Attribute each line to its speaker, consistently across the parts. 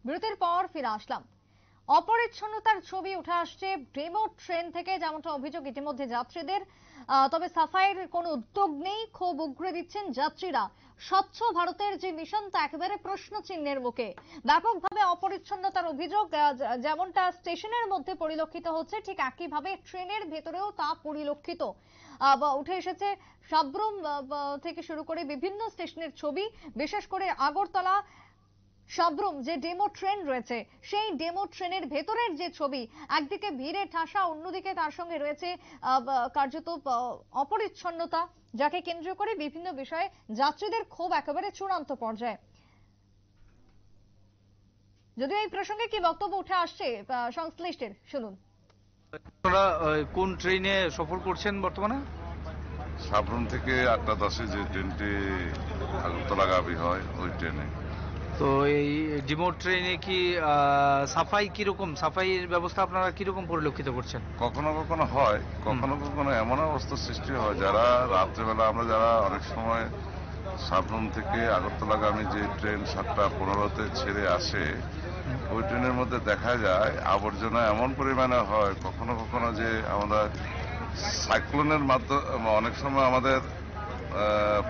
Speaker 1: বিরতির পর ফিরে আসলাম। অপরিচ্ছন্নতার ছবি উঠে আসছে ডেমো ট্রেন থেকে, যেমনটা অভিযোগ ইতিমধ্যে যাত্রীদের। তবে সাফাইয়ের কোনো উদ্যোগ নেই, ক্ষোভ উগরে দিচ্ছেন যাত্রীরা। স্বচ্ছ ভারতের যে মিশন তা একেবারে প্রশ্ন চিহ্নের মুখে। ব্যাপকভাবে অপরিচ্ছন্নতার অভিযোগ যেমনটা স্টেশনের মধ্যে পরিলক্ষিত হচ্ছে, ঠিক একইভাবে ট্রেনের ভেতরেও তা পরিলক্ষিত উঠে এসেছে। সাব্রুম থেকে শুরু করে বিভিন্ন স্টেশনের ছবি, বিশেষ করে আগরতলা সাব্রুম যে ডেমো ট্রেন রয়েছে সেই ডেমো ট্রেনের ভেতরের যে ছবি, একদিকে ভিড়ে ঠাসা, অন্যদিকে তার সঙ্গে রয়েছে কার্যত অপরিচ্ছন্নতা, যাকে কেন্দ্র করে বিভিন্ন বিষয়ে যাত্রীদের ক্ষোভ একেবারে চূড়ান্ত পর্যায়ে। যদিও এই প্রসঙ্গে কি বক্তব্য উঠে আসছে সংশ্লিষ্টের, শুনুন।
Speaker 2: আপনারা কোন ট্রেনে সফর করছেন বর্তমানে?
Speaker 3: সাবরুম থেকে 8টা 10-এ যে ট্রেনটি আগরতলাগামী হয় ওই ট্রেনে।
Speaker 2: তো এই ডিমো ট্রেনে কি সাফাই কিরকম, সাফাইয়ের ব্যবস্থা আপনারা কিরকম পরিলক্ষিত করছেন?
Speaker 3: কখনো কখনো হয়, কখনো কখনো এমন অবস্থার সৃষ্টি হয় যারা রাত্রেবেলা আমরা যারা অনেক সময় সাবরুম থেকে আগরতলাগামী যে ট্রেন 7টা 15-তে ছেড়ে আসে ওই ট্রেনের মধ্যে দেখা যায় আবর্জনা এমন পরিমাণে হয় কখনো কখনো যে আমরা সাইক্লোনের মাধ্যমে অনেক সময় আমাদের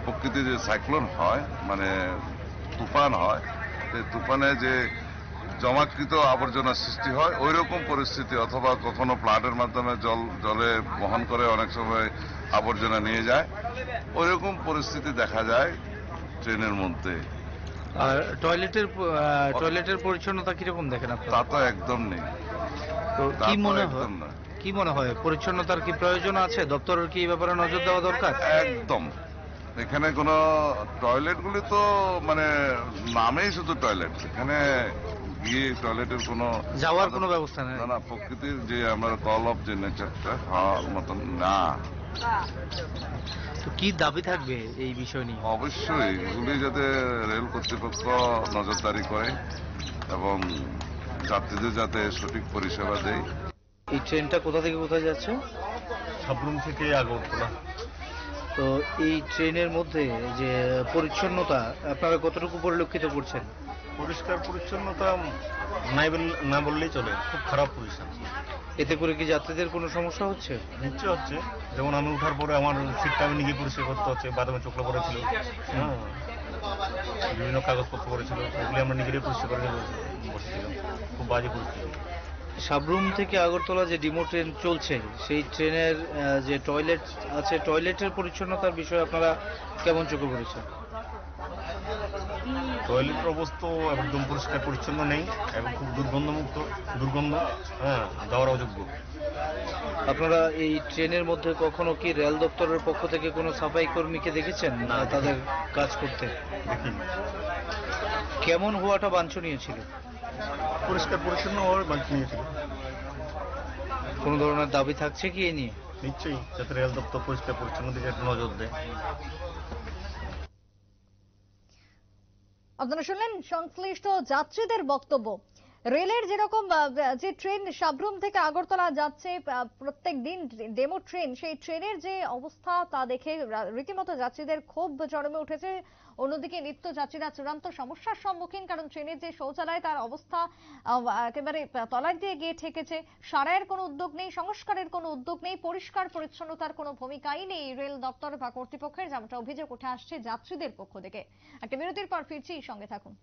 Speaker 3: প্রকৃতির যে সাইক্লোন হয় মানে তুফান হয়, সেই তুফানে যে জমাকৃত আবর্জনা সৃষ্টি হয় ওই রকম পরিস্থিতি, অথবা কখনো প্লান্টের মাধ্যমে জলে বহন করে অনেক সময় আবর্জনা নিয়ে যায়, ওই রকম পরিস্থিতি দেখা যায় ট্রেনের মধ্যে।
Speaker 2: আর টয়লেটের পরিচ্ছন্নতা কিরকম দেখেন আপনারা?
Speaker 3: তা তো একদম নেই।
Speaker 2: তো কি মনে হয় পরিচ্ছন্নতার কি প্রয়োজন আছে? দপ্তরের কি এই ব্যাপারে নজর দেওয়া দরকার?
Speaker 3: একদম। এখানে কোনো টয়লেটগুলি তো মানে নামেই শুধু টয়লেট, এখানে গিয়ে টয়লেটের কোনো
Speaker 2: যাওয়ার কোনো ব্যবস্থা নেই।
Speaker 3: না, প্রকৃতির যে আমরা কল অফ যে নেচারটা হওয়ার মতন না।
Speaker 2: তো কি দাবি থাকবে এই বিষয় নিয়ে?
Speaker 3: অবশ্যই এগুলি যাতে রেল কর্তৃপক্ষ নজরদারি করে এবং যাত্রীদের যাতে সঠিক পরিষেবা দেয়।
Speaker 2: এই ট্রেনটা কোথা থেকে কোথায় যাচ্ছে?
Speaker 4: সাবরুম থেকে আগরতলা।
Speaker 2: তো এই ট্রেনের মধ্যে যে পরিচ্ছন্নতা আপনারা কতটুকু পরিলক্ষিত করছেন?
Speaker 4: পরিষ্কার পরিচ্ছন্নতা না বললেই চলে, খুব খারাপ পরিষ্কার।
Speaker 2: এতে করে কি যাত্রীদের কোনো সমস্যা হচ্ছে?
Speaker 4: নিশ্চয় হচ্ছে, যেমন আমি ওঠার পরে আমার সিটটা আমি নিজে পরিষ্কার করতে হচ্ছে, বাদামে চোখলা পড়েছিল, হ্যাঁ, বিভিন্ন কাগজপত্র পড়েছিল, ওগুলি আমরা নিজেরাই পরিষ্কার করে বসেছিলাম। খুব বাজে পরিস্থিতি।
Speaker 2: সাবরুম থেকে আগরতলা যে ডিমো ট্রেন চলছে সেই ট্রেনের যে টয়লেট আছে, টয়লেটের পরিচ্ছন্নতার বিষয়ে আপনারা কেমন চোখে পড়েছেন?
Speaker 4: টয়লেটের অবস্থা একদম পরিষ্কার পরিচ্ছন্ন নেই এবং খুব দুর্গন্ধ, হ্যাঁ, যাওয়ার অযোগ্য।
Speaker 2: আপনারা এই ট্রেনের মধ্যে কখনো কি রেল দপ্তরের পক্ষ থেকে কোনো সাফাই কর্মীকে দেখেছেন
Speaker 4: না,
Speaker 2: তাদের কাজ করতে?
Speaker 4: দেখিনি।
Speaker 2: কেমন হওয়াটা বাঞ্ছনীয় ছিল?
Speaker 4: পরিষ্কার পরিচ্ছন্ন হওয়ার বাঞ্ছনীয় ছিল।
Speaker 2: কোনো ধরনের দাবি থাকছে কি এ নিয়ে?
Speaker 4: নিশ্চয়ই, যাতে রেল দপ্তর পরিষ্কার পরিচ্ছন্ন দিকে একটু নজর দেয়।
Speaker 1: আপনারা শুনলেন সংশ্লিষ্ট যাত্রীদের বক্তব্য। রেলের যেরকম যে ট্রেন সাবরুম থেকে আগরতলা যাচ্ছে প্রত্যেক দিন ডেমো ট্রেন, সেই ট্রেনের যে অবস্থা তা দেখে রীতিমতো যাত্রীদের ক্ষোভ চরমে উঠেছে। অন্যদিকে নিত্য যাত্রীরা চূড়ান্ত সমস্যার সম্মুখীন, কারণ ট্রেনের যে শৌচালয় তার অবস্থা একেবারে তলায় দিয়ে গিয়ে ঠেকেছে। সারাইয়ের কোনো উদ্যোগ নেই, সংস্কারের কোনো উদ্যোগ নেই, পরিষ্কার পরিচ্ছন্নতার কোনো ভূমিকাই নেই রেল দপ্তর বা কর্তৃপক্ষের, যেমনটা অভিযোগ উঠে আসছে যাত্রীদের পক্ষ থেকে। একটা বিরতির পর ফিরছি, সঙ্গে থাকুন।